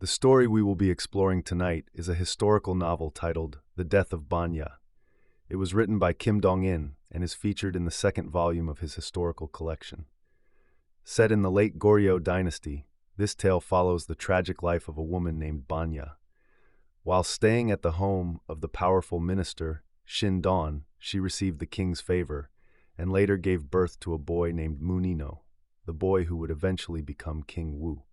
The story we will be exploring tonight is a historical novel titled The Death of Banya. It was written by Kim Dong-in and is featured in the second volume of his historical collection. Set in the late Goryeo Dynasty, this tale follows the tragic life of a woman named Banya. While staying at the home of the powerful minister Shin Don, she received the king's favor and later gave birth to a boy named Munino, the boy who would eventually become King Wu.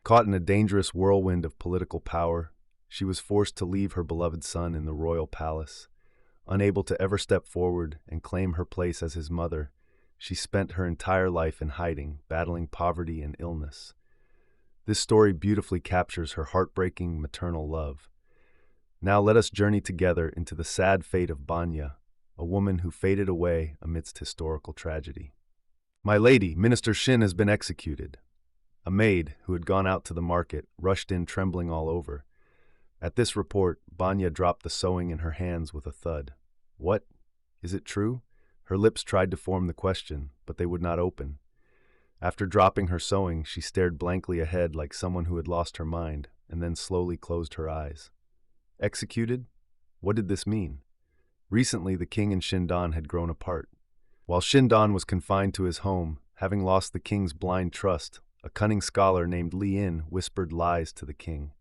Caught in a dangerous whirlwind of political power, she was forced to leave her beloved son in the royal palace. Unable to ever step forward and claim her place as his mother, she spent her entire life in hiding, battling poverty and illness. This story beautifully captures her heartbreaking maternal love. Now let us journey together into the sad fate of Banya, a woman who faded away amidst historical tragedy. "My lady, Minister Shin has been executed." A maid, who had gone out to the market, rushed in trembling all over. At this report, Banya dropped the sewing in her hands with a thud. "What? Is it true?" Her lips tried to form the question, but they would not open. After dropping her sewing, she stared blankly ahead like someone who had lost her mind, and then slowly closed her eyes. Executed? What did this mean? Recently, the king and Shindan had grown apart. While Shindan was confined to his home, having lost the king's blind trust, a cunning scholar named Li Yin whispered lies to the king.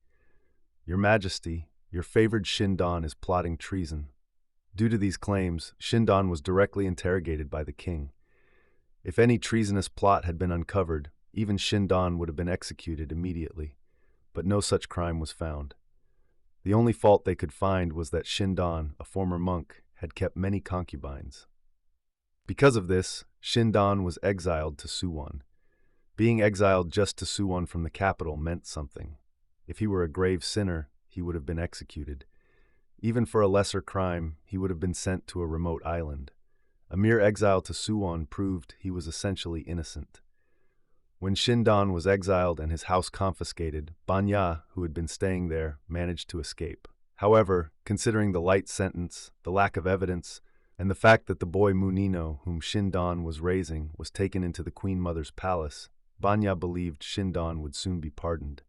"Your Majesty, your favored Shindan is plotting treason." Due to these claims, Shindan was directly interrogated by the king. If any treasonous plot had been uncovered, even Shindan would have been executed immediately, but no such crime was found. The only fault they could find was that Shindan, a former monk, had kept many concubines. Because of this, Shindan was exiled to Suwon. Being exiled just to Suwon from the capital meant something. If he were a grave sinner, he would have been executed. Even for a lesser crime, he would have been sent to a remote island. A mere exile to Suwon proved he was essentially innocent. When Shindan was exiled and his house confiscated, Banya, who had been staying there, managed to escape. However, considering the light sentence, the lack of evidence, and the fact that the boy Munino, whom Shindan was raising, was taken into the Queen Mother's palace, Banya believed Shindan would soon be pardoned.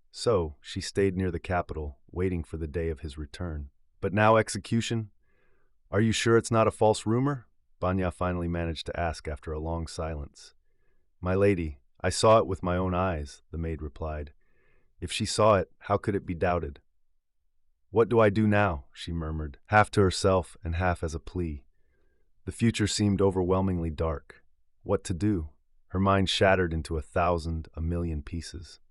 So, she stayed near the capital, waiting for the day of his return. But now execution? "Are you sure it's not a false rumor?" Banya finally managed to ask after a long silence. "My lady, I saw it with my own eyes," the maid replied. "If she saw it, how could it be doubted?" "What do I do now?" she murmured, half to herself and half as a plea. The future seemed overwhelmingly dark. What to do? Her mind shattered into a million pieces.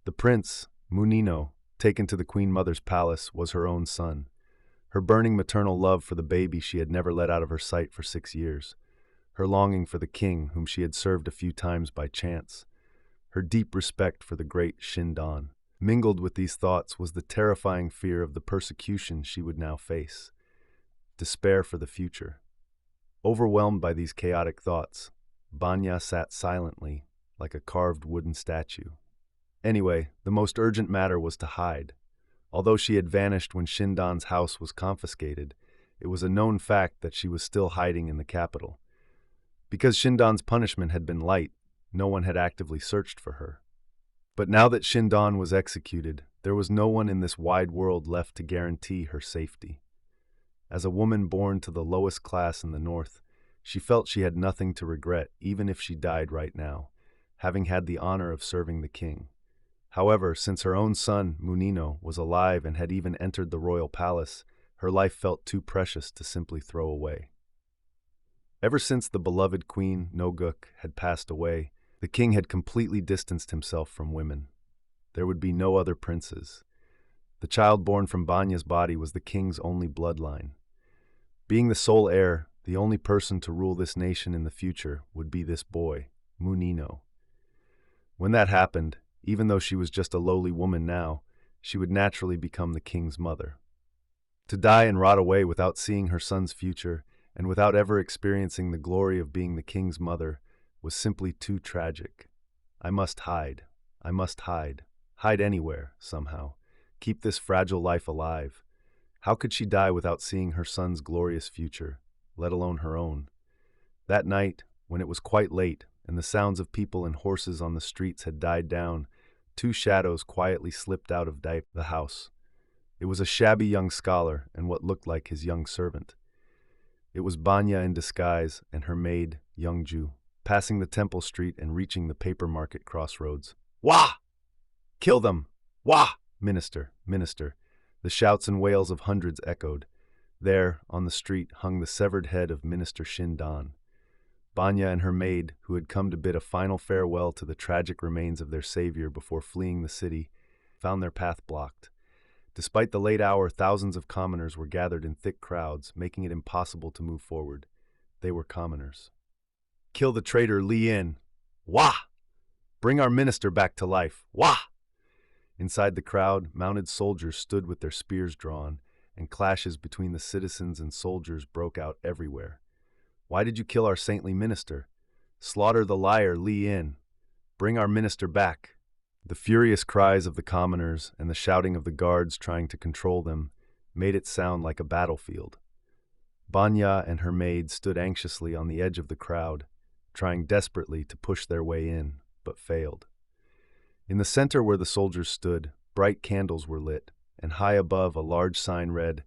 The prince, Munino, taken to the Queen Mother's palace, was her own son. Her burning maternal love for the baby she had never let out of her sight for 6 years. Her longing for the king, whom she had served a few times by chance. Her deep respect for the great Shindan. Mingled with these thoughts was the terrifying fear of the persecution she would now face. Despair for the future. Overwhelmed by these chaotic thoughts, Banya sat silently, like a carved wooden statue. Anyway, the most urgent matter was to hide. Although she had vanished when Shindan's house was confiscated, it was a known fact that she was still hiding in the capital. Because Shindan's punishment had been light, no one had actively searched for her. But now that Shindan was executed, there was no one in this wide world left to guarantee her safety. As a woman born to the lowest class in the north, she felt she had nothing to regret even if she died right now, having had the honor of serving the king. However, since her own son, Munino, was alive and had even entered the royal palace, her life felt too precious to simply throw away. Ever since the beloved queen, Noguk, had passed away, the king had completely distanced himself from women. There would be no other princes. The child born from Banya's body was the king's only bloodline. Being the sole heir, the only person to rule this nation in the future would be this boy, Munino. When that happened, even though she was just a lowly woman now, she would naturally become the king's mother. To die and rot away without seeing her son's future, and without ever experiencing the glory of being the king's mother, was simply too tragic. I must hide. I must hide. Hide anywhere, somehow. Keep this fragile life alive. How could she die without seeing her son's glorious future, let alone her own? That night, when it was quite late, and the sounds of people and horses on the streets had died down, two shadows quietly slipped out of the house. It was a shabby young scholar and what looked like his young servant. It was Banya in disguise and her maid, Youngju, passing the temple street and reaching the paper market crossroads. Wah! Kill them! Wah! Minister, minister. The shouts and wails of hundreds echoed. There, on the street, hung the severed head of Minister Shindan. Banya and her maid, who had come to bid a final farewell to the tragic remains of their savior before fleeing the city, found their path blocked. Despite the late hour, thousands of commoners were gathered in thick crowds, making it impossible to move forward. They were commoners. Kill the traitor Li Yin! Wah! Bring our minister back to life! Wah! Inside the crowd, mounted soldiers stood with their spears drawn, and clashes between the citizens and soldiers broke out everywhere. Why did you kill our saintly minister? Slaughter the liar Li Yin! Bring our minister back! The furious cries of the commoners and the shouting of the guards trying to control them made it sound like a battlefield. Banya and her maid stood anxiously on the edge of the crowd, trying desperately to push their way in, but failed. In the center where the soldiers stood, bright candles were lit, and high above a large sign read,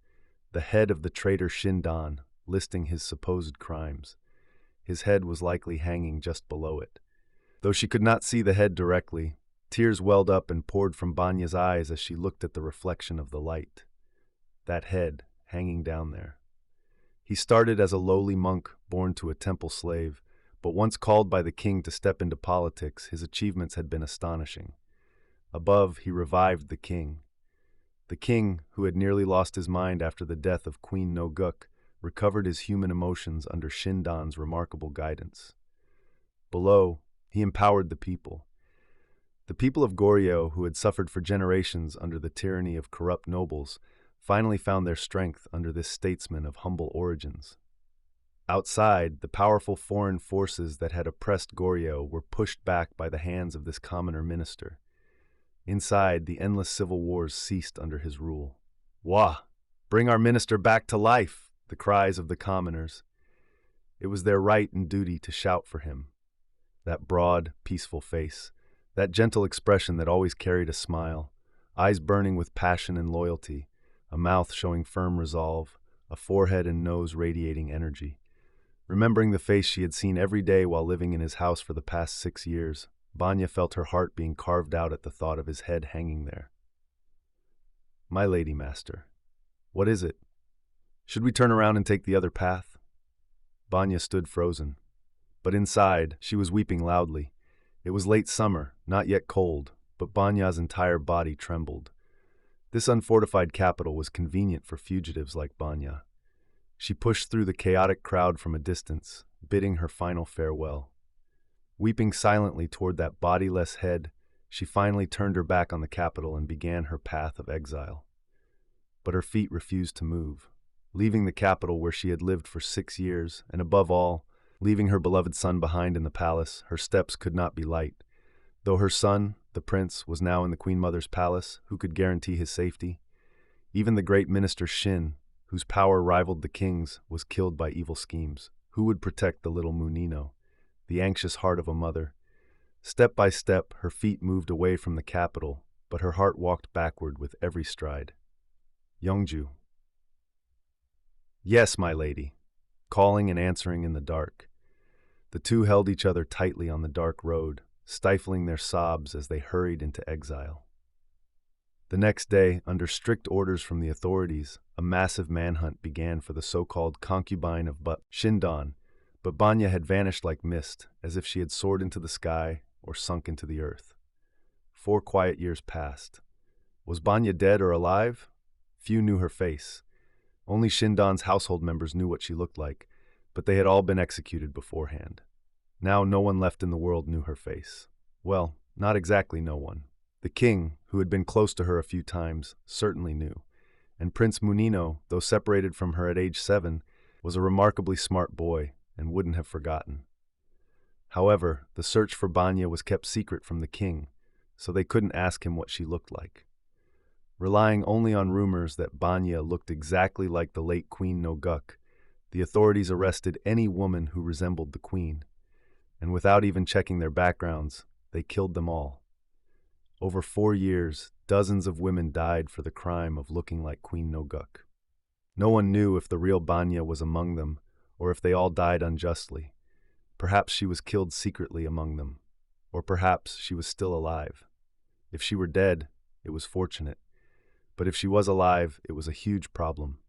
"The head of the traitor Shindan," listing his supposed crimes. His head was likely hanging just below it. Though she could not see the head directly, tears welled up and poured from Banya's eyes as she looked at the reflection of the light. That head, hanging down there. He started as a lowly monk born to a temple slave, but once called by the king to step into politics, his achievements had been astonishing. Above, he revived the king. The king, who had nearly lost his mind after the death of Queen No-guk, recovered his human emotions under Shindan's remarkable guidance. Below, he empowered the people. The people of Goryeo, who had suffered for generations under the tyranny of corrupt nobles, finally found their strength under this statesman of humble origins. Outside, the powerful foreign forces that had oppressed Goryeo were pushed back by the hands of this commoner minister. Inside, the endless civil wars ceased under his rule. Wah! Bring our minister back to life! The cries of the commoners. It was their right and duty to shout for him. That broad, peaceful face, that gentle expression that always carried a smile, eyes burning with passion and loyalty, a mouth showing firm resolve, a forehead and nose radiating energy. Remembering the face she had seen every day while living in his house for the past 6 years, Banya felt her heart being carved out at the thought of his head hanging there. My lady master, what is it? Should we turn around and take the other path? Banya stood frozen. But inside, she was weeping loudly. It was late summer, not yet cold, but Banya's entire body trembled. This unfortified capital was convenient for fugitives like Banya. She pushed through the chaotic crowd from a distance, bidding her final farewell. Weeping silently toward that bodiless head, she finally turned her back on the capital and began her path of exile. But her feet refused to move. Leaving the capital where she had lived for 6 years, and above all, leaving her beloved son behind in the palace, her steps could not be light. Though her son, the prince, was now in the Queen Mother's palace, who could guarantee his safety? Even the great minister Shin, whose power rivaled the king's, was killed by evil schemes. Who would protect the little Munino, the anxious heart of a mother? Step by step, her feet moved away from the capital, but her heart walked backward with every stride. Youngju. Yes, my lady, calling and answering in the dark. The two held each other tightly on the dark road, stifling their sobs as they hurried into exile. The next day, under strict orders from the authorities, a massive manhunt began for the so-called concubine of Shindan, but Banya had vanished like mist, as if she had soared into the sky or sunk into the earth. 4 quiet years passed. Was Banya dead or alive? Few knew her face. Only Shindan's household members knew what she looked like, but they had all been executed beforehand. Now no one left in the world knew her face. Well, not exactly no one. The king, who had been close to her a few times, certainly knew, and Prince Munino, though separated from her at age 7, was a remarkably smart boy and wouldn't have forgotten. However, the search for Banya was kept secret from the king, so they couldn't ask him what she looked like. Relying only on rumors that Banya looked exactly like the late Queen No-guk, the authorities arrested any woman who resembled the queen, and without even checking their backgrounds, they killed them all. Over 4 years, dozens of women died for the crime of looking like Queen Noguk. No one knew if the real Banya was among them, or if they all died unjustly. Perhaps she was killed secretly among them, or perhaps she was still alive. If she were dead, it was fortunate, but if she was alive, it was a huge problem.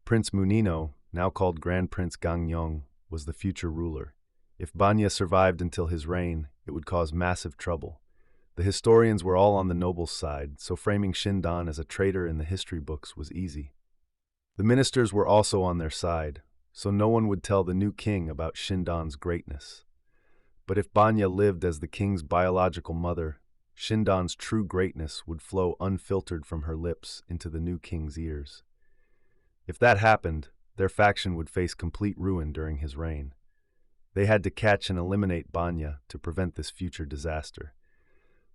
Prince Munino, now called Grand Prince Gangyong, was the future ruler. If Banya survived until his reign, it would cause massive trouble. The historians were all on the noble's side, so framing Shindan as a traitor in the history books was easy. The ministers were also on their side, so no one would tell the new king about Shindan's greatness. But if Banya lived as the king's biological mother, Shindan's true greatness would flow unfiltered from her lips into the new king's ears. If that happened, their faction would face complete ruin during his reign. They had to catch and eliminate Banya to prevent this future disaster.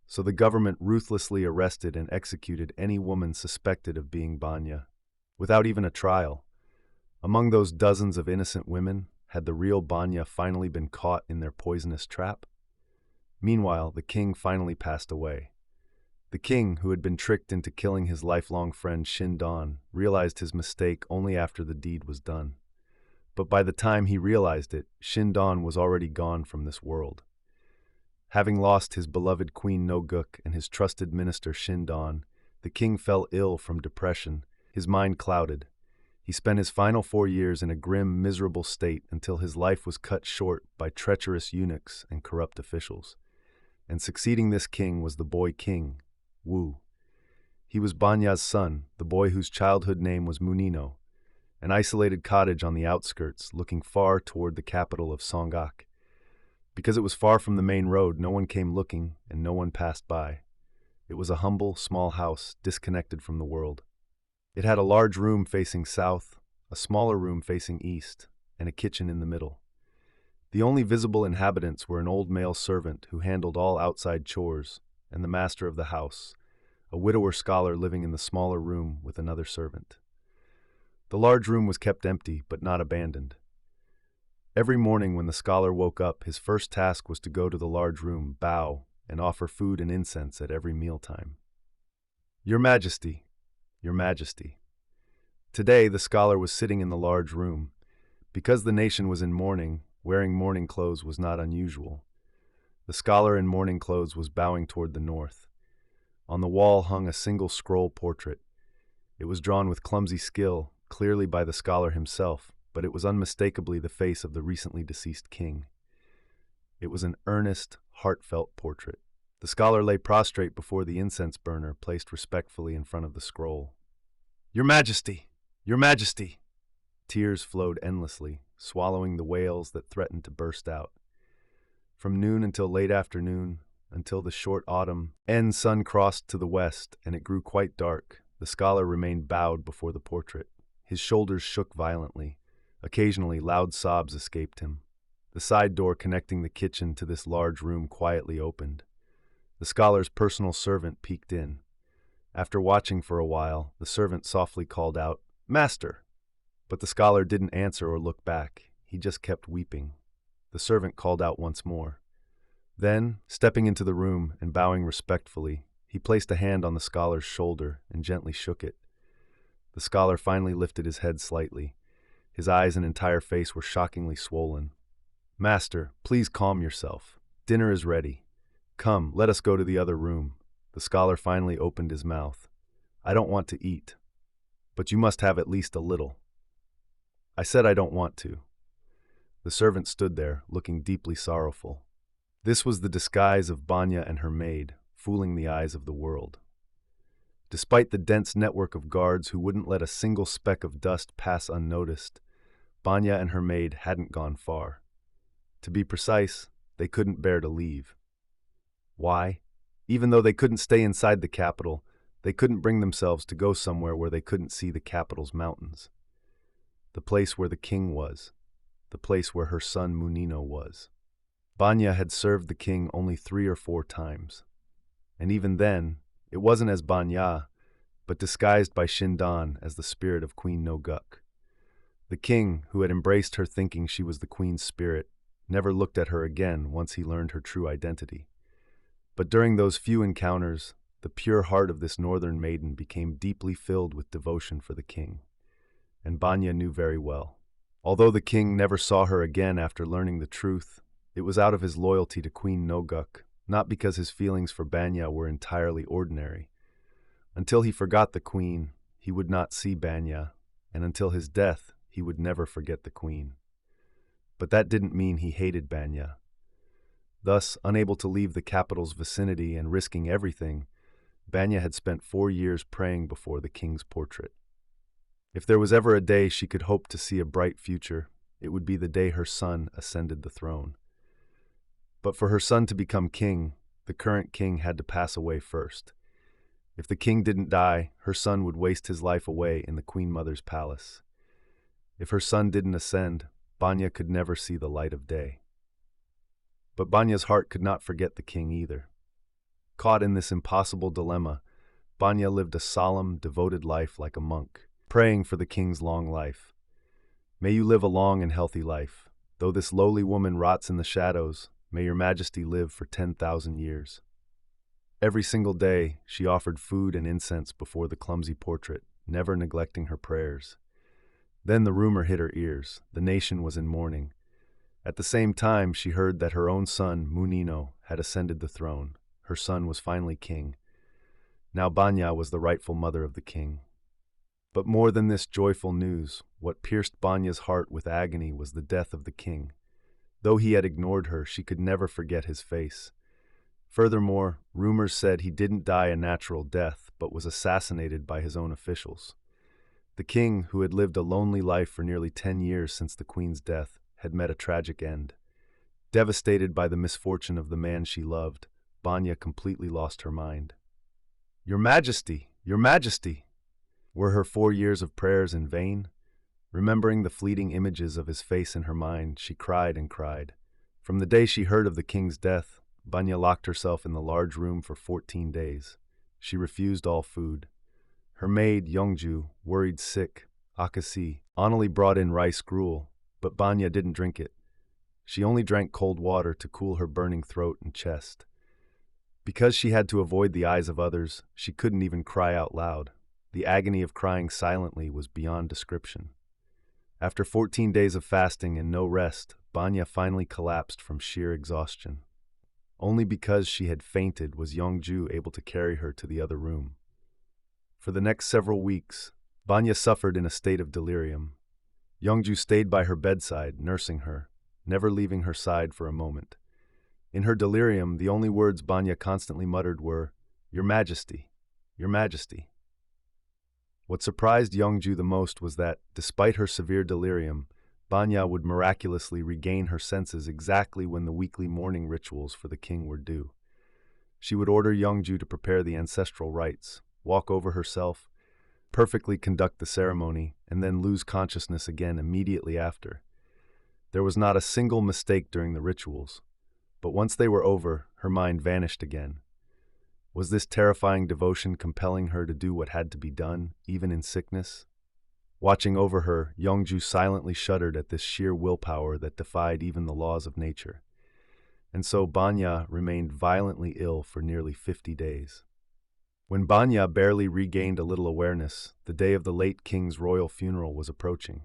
So the government ruthlessly arrested and executed any woman suspected of being Banya, without even a trial. Among those dozens of innocent women, had the real Banya finally been caught in their poisonous trap? Meanwhile, the king finally passed away. The king, who had been tricked into killing his lifelong friend Shindan, realized his mistake only after the deed was done. But by the time he realized it, Shindan was already gone from this world. Having lost his beloved Queen Noguk and his trusted minister Shindan, the king fell ill from depression, his mind clouded. He spent his final 4 years in a grim, miserable state until his life was cut short by treacherous eunuchs and corrupt officials. And succeeding this king was the boy king, Wu. He was Banya's son, the boy whose childhood name was Munino, an isolated cottage on the outskirts looking far toward the capital of Songgak. Because it was far from the main road, no one came looking and no one passed by. It was a humble, small house disconnected from the world. It had a large room facing south, a smaller room facing east, and a kitchen in the middle. The only visible inhabitants were an old male servant who handled all outside chores, and the master of the house, a widower scholar living in the smaller room with another servant. The large room was kept empty, but not abandoned. Every morning when the scholar woke up, his first task was to go to the large room, bow, and offer food and incense at every mealtime. Your Majesty, Your Majesty. Today the scholar was sitting in the large room. Because the nation was in mourning, wearing mourning clothes was not unusual. The scholar in mourning clothes was bowing toward the north. On the wall hung a single scroll portrait. It was drawn with clumsy skill, clearly by the scholar himself, but it was unmistakably the face of the recently deceased king. It was an earnest, heartfelt portrait. The scholar lay prostrate before the incense burner placed respectfully in front of the scroll. Your Majesty! Your Majesty! Tears flowed endlessly, swallowing the wails that threatened to burst out. From noon until late afternoon, until the short autumn sun crossed to the west and it grew quite dark, the scholar remained bowed before the portrait. His shoulders shook violently. Occasionally, loud sobs escaped him. The side door connecting the kitchen to this large room quietly opened. The scholar's personal servant peeked in. After watching for a while, the servant softly called out, "Master!" But the scholar didn't answer or look back. He just kept weeping. The servant called out once more. Then, stepping into the room and bowing respectfully, he placed a hand on the scholar's shoulder and gently shook it. The scholar finally lifted his head slightly. His eyes and entire face were shockingly swollen. "Master, please calm yourself. Dinner is ready. Come, let us go to the other room." The scholar finally opened his mouth. "I don't want to eat. But you must have at least a little." "I said I don't want to." The servant stood there, looking deeply sorrowful. This was the disguise of Banya and her maid, fooling the eyes of the world. Despite the dense network of guards who wouldn't let a single speck of dust pass unnoticed, Banya and her maid hadn't gone far. To be precise, they couldn't bear to leave. Why? Even though they couldn't stay inside the capital, they couldn't bring themselves to go somewhere where they couldn't see the capital's mountains. The place where the king was. The place where her son Munino was. Banya had served the king only 3 or 4 times. And even then, it wasn't as Banya, but disguised by Shindan as the spirit of Queen Noguk. The king, who had embraced her thinking she was the queen's spirit, never looked at her again once he learned her true identity. But during those few encounters, the pure heart of this northern maiden became deeply filled with devotion for the king. And Banya knew very well. Although the king never saw her again after learning the truth, it was out of his loyalty to Queen Noguk, not because his feelings for Banya were entirely ordinary. Until he forgot the queen, he would not see Banya, and until his death, he would never forget the queen. But that didn't mean he hated Banya. Thus, unable to leave the capital's vicinity and risking everything, Banya had spent 4 years praying before the king's portrait. If there was ever a day she could hope to see a bright future, it would be the day her son ascended the throne. But for her son to become king, the current king had to pass away first. If the king didn't die, her son would waste his life away in the queen mother's palace. If her son didn't ascend, Banya could never see the light of day. But Banya's heart could not forget the king either. Caught in this impossible dilemma, Banya lived a solemn, devoted life like a monk, praying for the king's long life. May you live a long and healthy life. Though this lowly woman rots in the shadows, may your majesty live for 10,000 years. Every single day, she offered food and incense before the clumsy portrait, never neglecting her prayers. Then the rumor hit her ears. The nation was in mourning. At the same time, she heard that her own son, Munino, had ascended the throne. Her son was finally king. Now Banya was the rightful mother of the king. But more than this joyful news, what pierced Banya's heart with agony was the death of the king. Though he had ignored her, she could never forget his face. Furthermore, rumors said he didn't die a natural death, but was assassinated by his own officials. The king, who had lived a lonely life for nearly 10 years since the queen's death, had met a tragic end. Devastated by the misfortune of the man she loved, Banya completely lost her mind. "Your Majesty! Your Majesty!" Were her 4 years of prayers in vain? Remembering the fleeting images of his face in her mind, she cried and cried. From the day she heard of the king's death, Banya locked herself in the large room for 14 days. She refused all food. Her maid, Yongju, worried sick. Akasi, Anali brought in rice gruel, but Banya didn't drink it. She only drank cold water to cool her burning throat and chest. Because she had to avoid the eyes of others, she couldn't even cry out loud. The agony of crying silently was beyond description. After 14 days of fasting and no rest, Banya finally collapsed from sheer exhaustion. Only because she had fainted was Yongju able to carry her to the other room. For the next several weeks, Banya suffered in a state of delirium. Yongju stayed by her bedside, nursing her, never leaving her side for a moment. In her delirium, the only words Banya constantly muttered were, "Your Majesty, Your Majesty." What surprised Yongju the most was that, despite her severe delirium, Banya would miraculously regain her senses exactly when the weekly morning rituals for the king were due. She would order Yongju to prepare the ancestral rites, walk over herself, perfectly conduct the ceremony, and then lose consciousness again immediately after. There was not a single mistake during the rituals, but once they were over, her mind vanished again. Was this terrifying devotion compelling her to do what had to be done, even in sickness? Watching over her, Yongju silently shuddered at this sheer willpower that defied even the laws of nature. And so Banya remained violently ill for nearly 50 days. When Banya barely regained a little awareness, the day of the late king's royal funeral was approaching.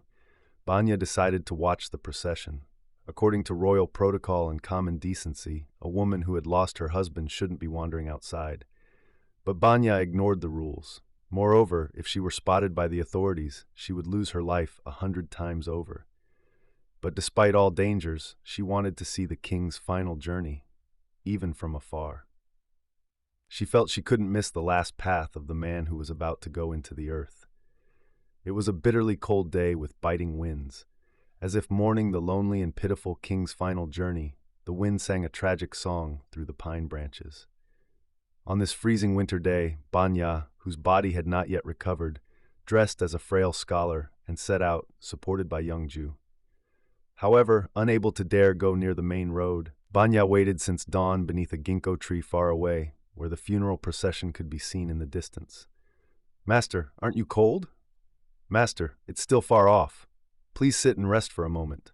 Banya decided to watch the procession. According to royal protocol and common decency, a woman who had lost her husband shouldn't be wandering outside. But Banya ignored the rules. Moreover, if she were spotted by the authorities, she would lose her life 100 times over. But despite all dangers, she wanted to see the king's final journey, even from afar. She felt she couldn't miss the last path of the man who was about to go into the earth. It was a bitterly cold day with biting winds. As if mourning the lonely and pitiful king's final journey, the wind sang a tragic song through the pine branches. On this freezing winter day, Banya, whose body had not yet recovered, dressed as a frail scholar and set out, supported by Yongju. However, unable to dare go near the main road, Banya waited since dawn beneath a ginkgo tree far away, where the funeral procession could be seen in the distance. "Master, aren't you cold?" "Master, it's still far off. Please sit and rest for a moment."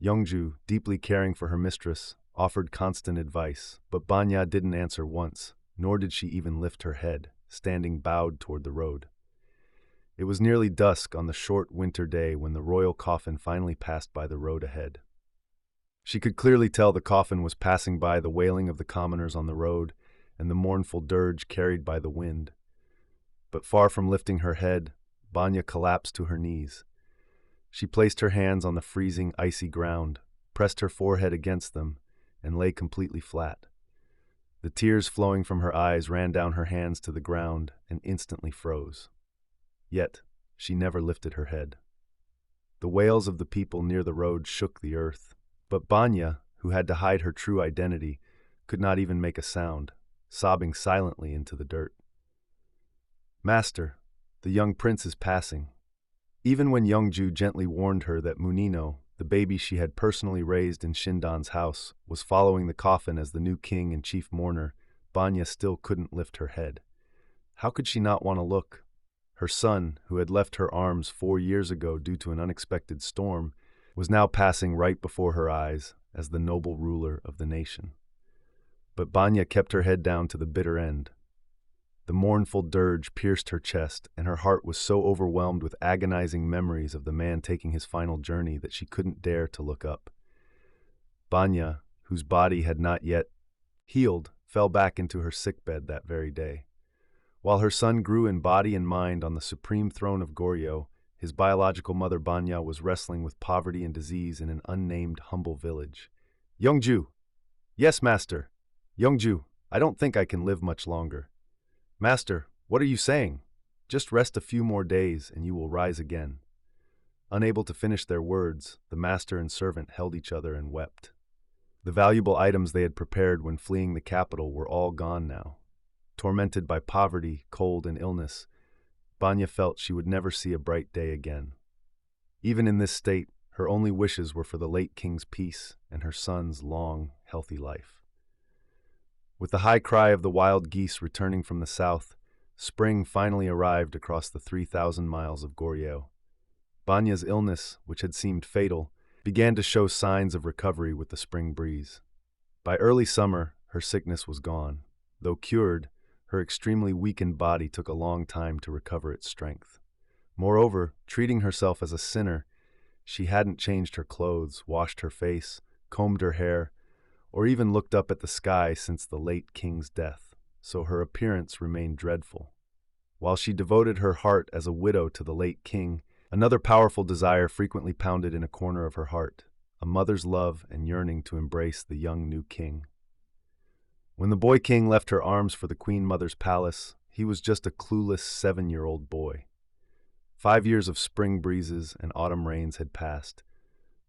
Yongju, deeply caring for her mistress, offered constant advice, but Banya didn't answer once, nor did she even lift her head, standing bowed toward the road. It was nearly dusk on the short winter day when the royal coffin finally passed by the road ahead. She could clearly tell the coffin was passing by the wailing of the commoners on the road and the mournful dirge carried by the wind. But far from lifting her head, Banya collapsed to her knees. She placed her hands on the freezing, icy ground, pressed her forehead against them, and lay completely flat. The tears flowing from her eyes ran down her hands to the ground and instantly froze. Yet, she never lifted her head. The wails of the people near the road shook the earth, but Banya, who had to hide her true identity, could not even make a sound, sobbing silently into the dirt. "Master, the young prince is passing." Even when Youngju gently warned her that Munino, the baby she had personally raised in Shindan's house, was following the coffin as the new king and chief mourner, Banya still couldn't lift her head. How could she not want to look? Her son, who had left her arms 4 years ago due to an unexpected storm, was now passing right before her eyes as the noble ruler of the nation. But Banya kept her head down to the bitter end. The mournful dirge pierced her chest, and her heart was so overwhelmed with agonizing memories of the man taking his final journey that she couldn't dare to look up. Banya, whose body had not yet healed, fell back into her sickbed that very day. While her son grew in body and mind on the supreme throne of Goryeo, his biological mother Banya was wrestling with poverty and disease in an unnamed, humble village. "Youngju!" "Yes, master." "Youngju, I don't think I can live much longer." "Master, what are you saying? Just rest a few more days and you will rise again." Unable to finish their words, the master and servant held each other and wept. The valuable items they had prepared when fleeing the capital were all gone now. Tormented by poverty, cold, and illness, Banya felt she would never see a bright day again. Even in this state, her only wishes were for the late king's peace and her son's long, healthy life. With the high cry of the wild geese returning from the south, spring finally arrived across the 3,000 miles of Goryeo. Banya's illness, which had seemed fatal, began to show signs of recovery with the spring breeze. By early summer, her sickness was gone. Though cured, her extremely weakened body took a long time to recover its strength. Moreover, treating herself as a sinner, she hadn't changed her clothes, washed her face, combed her hair, or even looked up at the sky since the late king's death, so her appearance remained dreadful. While she devoted her heart as a widow to the late king, another powerful desire frequently pounded in a corner of her heart, a mother's love and yearning to embrace the young new king. When the boy king left her arms for the queen mother's palace, he was just a clueless 7-year-old boy. 5 years of spring breezes and autumn rains had passed,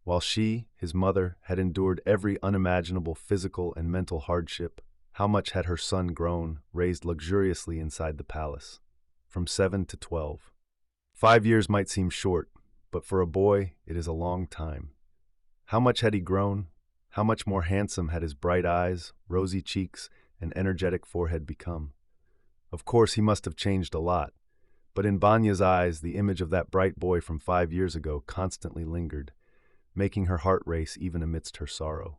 while she, his mother, had endured every unimaginable physical and mental hardship. How much had her son grown, raised luxuriously inside the palace? From 7 to 12. 5 years might seem short, but for a boy, it is a long time. How much had he grown? How much more handsome had his bright eyes, rosy cheeks, and energetic forehead become? Of course, he must have changed a lot, but in Banya's eyes, the image of that bright boy from 5 years ago constantly lingered, making her heart race even amidst her sorrow.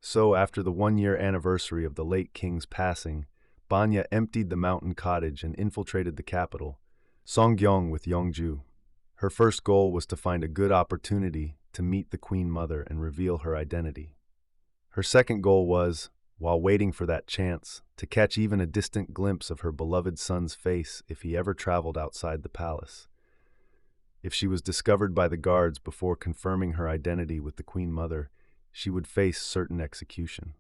So, after the 1-year anniversary of the late king's passing, Banya emptied the mountain cottage and infiltrated the capital, Songgyong, with Youngju. Her first goal was to find a good opportunity to meet the Queen Mother and reveal her identity. Her second goal was, while waiting for that chance, to catch even a distant glimpse of her beloved son's face if he ever traveled outside the palace. If she was discovered by the guards before confirming her identity with the Queen Mother, she would face certain execution.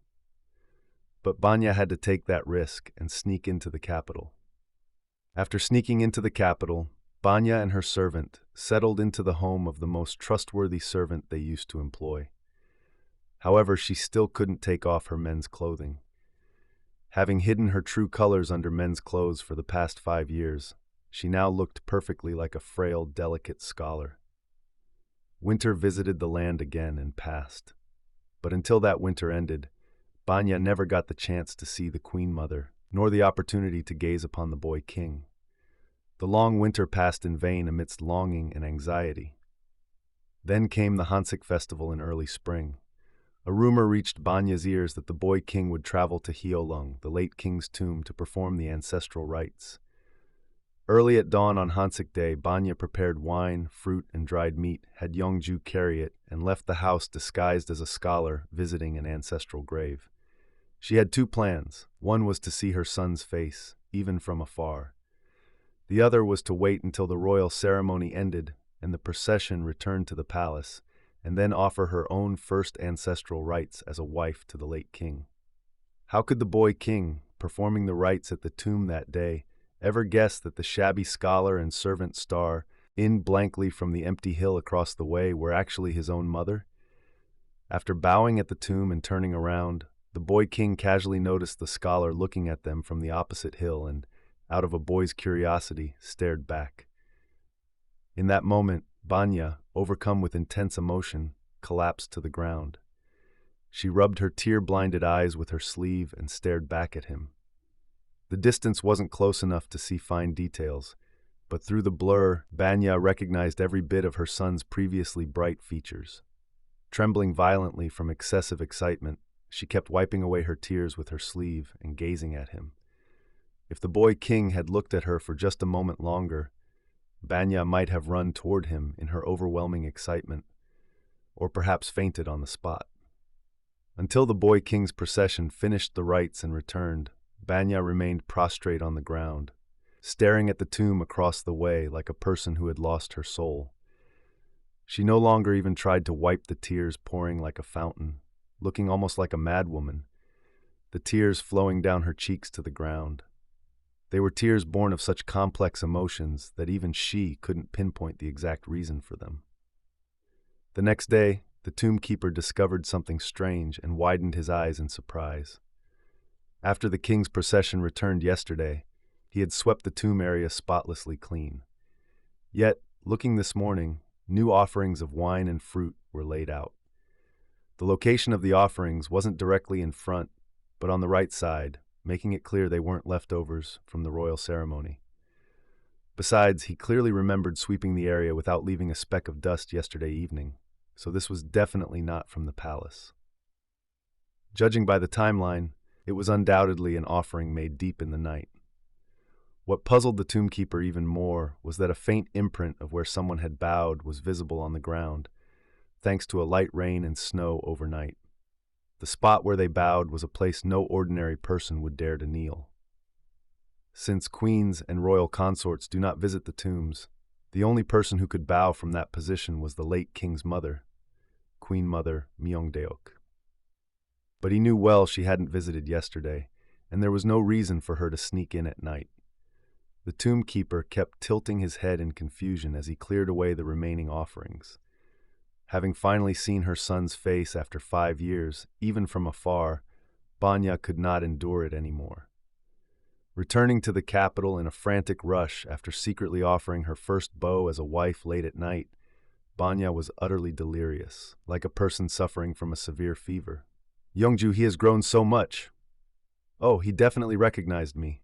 But Banya had to take that risk and sneak into the capital. After sneaking into the capital, Banya and her servant settled into the home of the most trustworthy servant they used to employ. However, she still couldn't take off her men's clothing. Having hidden her true colors under men's clothes for the past 5 years, she now looked perfectly like a frail, delicate scholar. Winter visited the land again and passed. But until that winter ended, Banya never got the chance to see the Queen Mother, nor the opportunity to gaze upon the boy king. The long winter passed in vain amidst longing and anxiety. Then came the Hansik festival in early spring, A rumor reached Banya's ears that the boy king would travel to Hyolung, the late king's tomb, to perform the ancestral rites. Early at dawn on Hansik Day, Banya prepared wine, fruit, and dried meat, had Yeongju carry it, and left the house disguised as a scholar visiting an ancestral grave. She had two plans. One was to see her son's face, even from afar. The other was to wait until the royal ceremony ended and the procession returned to the palace, and then offer her own first ancestral rites as a wife to the late king. How could the boy king, performing the rites at the tomb that day, ever guess that the shabby scholar and servant star, in blankly from the empty hill across the way, were actually his own mother? After bowing at the tomb and turning around, the boy king casually noticed the scholar looking at them from the opposite hill and, out of a boy's curiosity, stared back. In that moment, Banya, overcome with intense emotion, collapsed to the ground. She rubbed her tear-blinded eyes with her sleeve and stared back at him. The distance wasn't close enough to see fine details, but through the blur, Banya recognized every bit of her son's previously bright features. Trembling violently from excessive excitement, she kept wiping away her tears with her sleeve and gazing at him. If the boy king had looked at her for just a moment longer, Banya might have run toward him in her overwhelming excitement, or perhaps fainted on the spot. Until the boy king's procession finished the rites and returned, Banya remained prostrate on the ground, staring at the tomb across the way like a person who had lost her soul. She no longer even tried to wipe the tears pouring like a fountain, looking almost like a madwoman, the tears flowing down her cheeks to the ground. They were tears born of such complex emotions that even she couldn't pinpoint the exact reason for them. The next day, the tomb keeper discovered something strange and widened his eyes in surprise. After the king's procession returned yesterday, he had swept the tomb area spotlessly clean. Yet, looking this morning, new offerings of wine and fruit were laid out. The location of the offerings wasn't directly in front, but on the right side, making it clear they weren't leftovers from the royal ceremony. Besides, he clearly remembered sweeping the area without leaving a speck of dust yesterday evening, so this was definitely not from the palace. Judging by the timeline, it was undoubtedly an offering made deep in the night. What puzzled the tombkeeper even more was that a faint imprint of where someone had bowed was visible on the ground, thanks to a light rain and snow overnight. The spot where they bowed was a place no ordinary person would dare to kneel. Since queens and royal consorts do not visit the tombs, the only person who could bow from that position was the late king's mother, Queen Mother Myeongdeok. But he knew well she hadn't visited yesterday, and there was no reason for her to sneak in at night. The tombkeeper kept tilting his head in confusion as he cleared away the remaining offerings. Having finally seen her son's face after 5 years, even from afar, Banya could not endure it anymore. Returning to the capital in a frantic rush after secretly offering her first bow as a wife late at night, Banya was utterly delirious, like a person suffering from a severe fever. "Yeongju, he has grown so much. Oh, he definitely recognized me.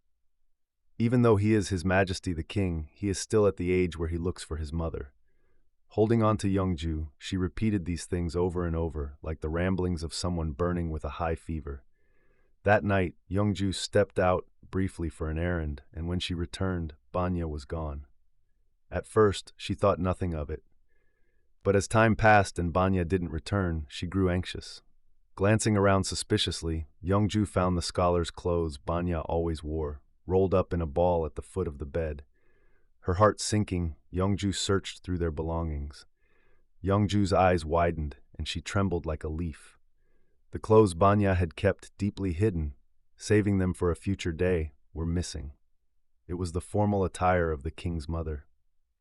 Even though he is His Majesty the King, he is still at the age where he looks for his mother." Holding on to Yeongju, she repeated these things over and over, like the ramblings of someone burning with a high fever. That night, Yeongju stepped out briefly for an errand, and when she returned, Banya was gone. At first, she thought nothing of it. But as time passed and Banya didn't return, she grew anxious. Glancing around suspiciously, Yeongju found the scholar's clothes Banya always wore, rolled up in a ball at the foot of the bed. Her heart sinking, Yeongju searched through their belongings. Yeongju's eyes widened, and she trembled like a leaf. The clothes Banya had kept deeply hidden, saving them for a future day, were missing. It was the formal attire of the king's mother.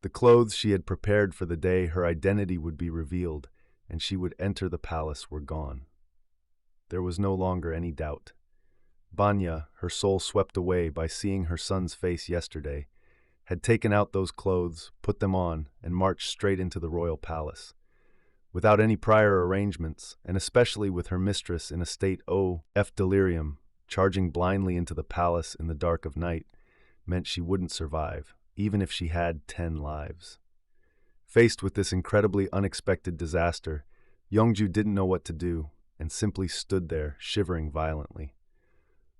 The clothes she had prepared for the day her identity would be revealed, and she would enter the palace were gone. There was no longer any doubt. Banya, her soul swept away by seeing her son's face yesterday, had taken out those clothes, put them on, and marched straight into the royal palace. Without any prior arrangements, and especially with her mistress in a state of delirium, charging blindly into the palace in the dark of night, meant she wouldn't survive, even if she had 10 lives. Faced with this incredibly unexpected disaster, Yeongju didn't know what to do, and simply stood there, shivering violently.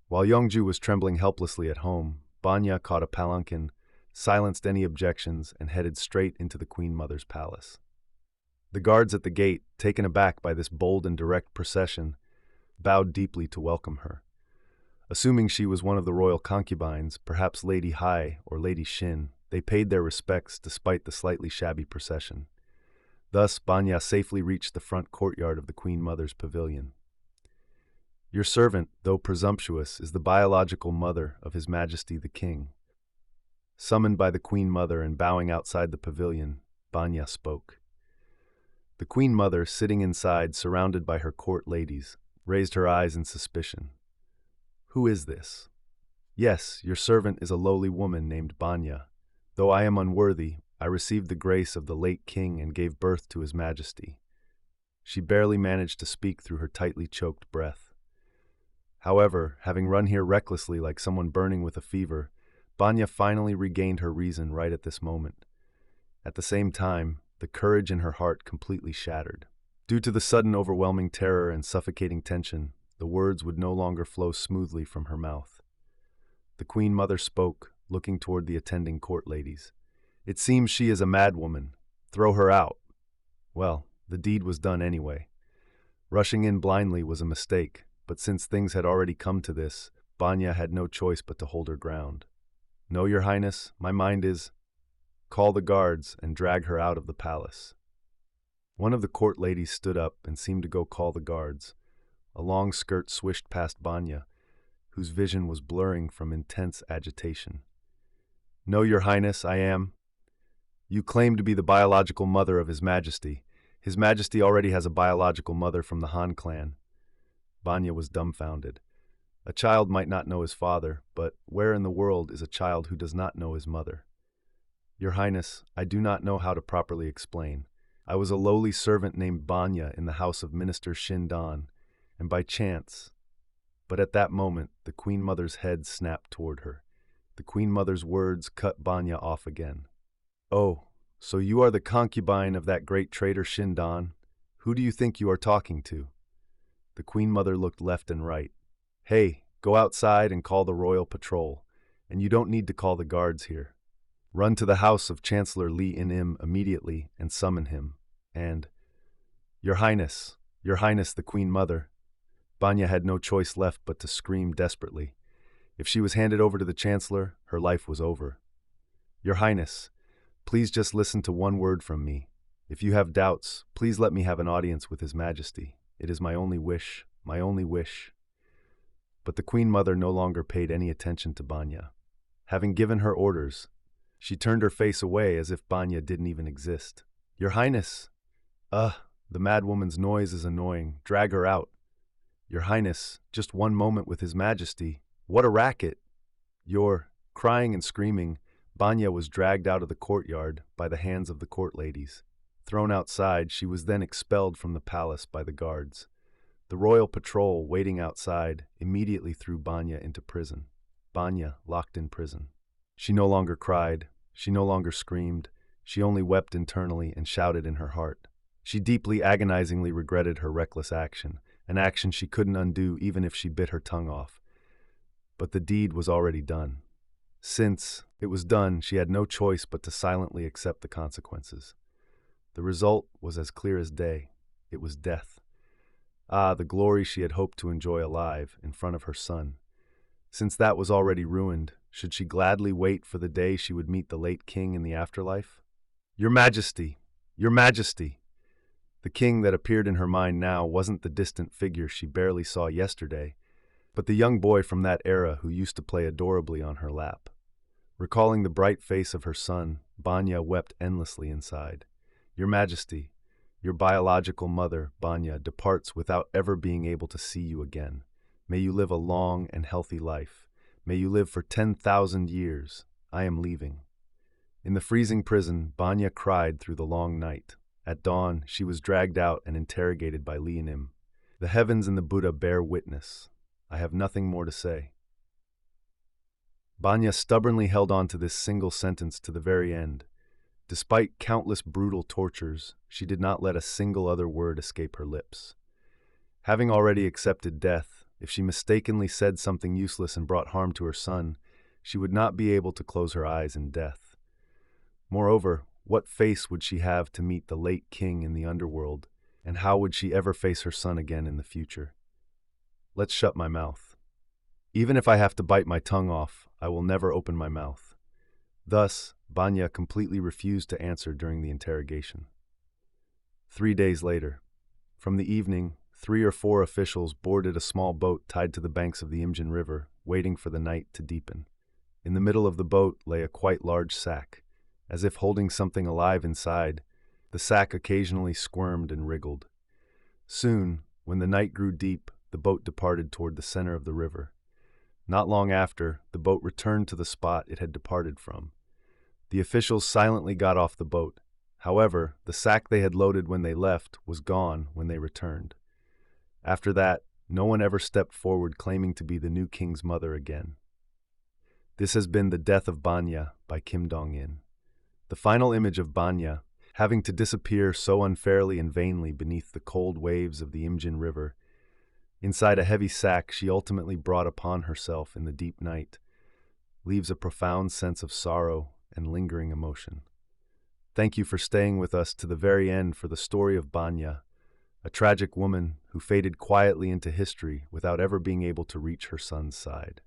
While Yongju was trembling helplessly at home, Banya caught a palanquin, silenced any objections, and headed straight into the Queen Mother's palace. The guards at the gate, taken aback by this bold and direct procession, bowed deeply to welcome her. Assuming she was one of the royal concubines, perhaps Lady Hai or Lady Shin, they paid their respects despite the slightly shabby procession. Thus, Banya safely reached the front courtyard of the Queen Mother's pavilion. Your servant, though presumptuous, is the biological mother of His Majesty the King. Summoned by the Queen Mother and bowing outside the pavilion, Banya spoke. The Queen Mother, sitting inside, surrounded by her court ladies, raised her eyes in suspicion. Who is this? Yes, your servant is a lowly woman named Banya. Though I am unworthy, I received the grace of the late king and gave birth to His Majesty. She barely managed to speak through her tightly choked breath. However, having run here recklessly like someone burning with a fever, Banya finally regained her reason right at this moment. At the same time, the courage in her heart completely shattered. Due to the sudden overwhelming terror and suffocating tension, the words would no longer flow smoothly from her mouth. The Queen Mother spoke, looking toward the attending court ladies. It seems she is a madwoman. Throw her out. Well, the deed was done anyway. Rushing in blindly was a mistake, but since things had already come to this, Banya had no choice but to hold her ground. No, Your Highness, my mind is... Call the guards and drag her out of the palace. One of the court ladies stood up and seemed to go call the guards. A long skirt swished past Banya, whose vision was blurring from intense agitation. No, Your Highness, I am. You claim to be the biological mother of His Majesty. His Majesty already has a biological mother from the Han clan. Banya was dumbfounded. A child might not know his father, but where in the world is a child who does not know his mother? Your Highness, I do not know how to properly explain. I was a lowly servant named Banya in the house of Minister Shin Dan, and by chance... But at that moment, the Queen Mother's head snapped toward her. The Queen Mother's words cut Banya off again. Oh, so you are the concubine of that great traitor Shin Dan? Who do you think you are talking to? The Queen Mother looked left and right. Hey, go outside and call the royal patrol, and you don't need to call the guards here. Run to the house of Chancellor Li In-im immediately and summon him. And, Your Highness, the Queen Mother. Banya had no choice left but to scream desperately. If she was handed over to the Chancellor, her life was over. Your Highness, please just listen to one word from me. If you have doubts, please let me have an audience with His Majesty. It is my only wish, my only wish. But the Queen Mother no longer paid any attention to Banya. Having given her orders, she turned her face away as if Banya didn't even exist. Your Highness! The madwoman's noise is annoying. Drag her out. Your Highness, just one moment with His Majesty. What a racket! Crying and screaming, Banya was dragged out of the courtyard by the hands of the court ladies. Thrown outside, she was then expelled from the palace by the guards. The royal patrol, waiting outside, immediately threw Banya into prison. Banya locked in prison. She no longer cried, she no longer screamed, she only wept internally and shouted in her heart. She deeply agonizingly regretted her reckless action, an action she couldn't undo even if she bit her tongue off. But the deed was already done. Since it was done, she had no choice but to silently accept the consequences. The result was as clear as day. It was death. The glory she had hoped to enjoy alive in front of her son. Since that was already ruined, should she gladly wait for the day she would meet the late king in the afterlife? Your Majesty! Your Majesty! The king that appeared in her mind now wasn't the distant figure she barely saw yesterday, but the young boy from that era who used to play adorably on her lap. Recalling the bright face of her son, Banya wept endlessly inside. Your Majesty, your biological mother, Banya, departs without ever being able to see you again. May you live a long and healthy life. May you live for 10,000 years. I am leaving. In the freezing prison, Banya cried through the long night. At dawn, she was dragged out and interrogated by Li In-im. The heavens and the Buddha bear witness. I have nothing more to say. Banya stubbornly held on to this single sentence to the very end. Despite countless brutal tortures, she did not let a single other word escape her lips. Having already accepted death, if she mistakenly said something useless and brought harm to her son, she would not be able to close her eyes in death. Moreover, what face would she have to meet the late king in the underworld, and how would she ever face her son again in the future? Let's shut my mouth. Even if I have to bite my tongue off, I will never open my mouth. Thus, Banya completely refused to answer during the interrogation. 3 days later, from the evening, 3 or 4 officials boarded a small boat tied to the banks of the Imjin River, waiting for the night to deepen. In the middle of the boat lay a quite large sack. As if holding something alive inside, the sack occasionally squirmed and wriggled. Soon, when the night grew deep, the boat departed toward the center of the river. Not long after, the boat returned to the spot it had departed from. The officials silently got off the boat. However, the sack they had loaded when they left was gone when they returned. After that, no one ever stepped forward claiming to be the new king's mother again. This has been The Death of Banya by Kim Dong-in. The final image of Banya, having to disappear so unfairly and vainly beneath the cold waves of the Imjin River, inside a heavy sack she ultimately brought upon herself in the deep night, leaves a profound sense of sorrow and lingering emotion. Thank you for staying with us to the very end for the story of Banya, a tragic woman who faded quietly into history without ever being able to reach her son's side.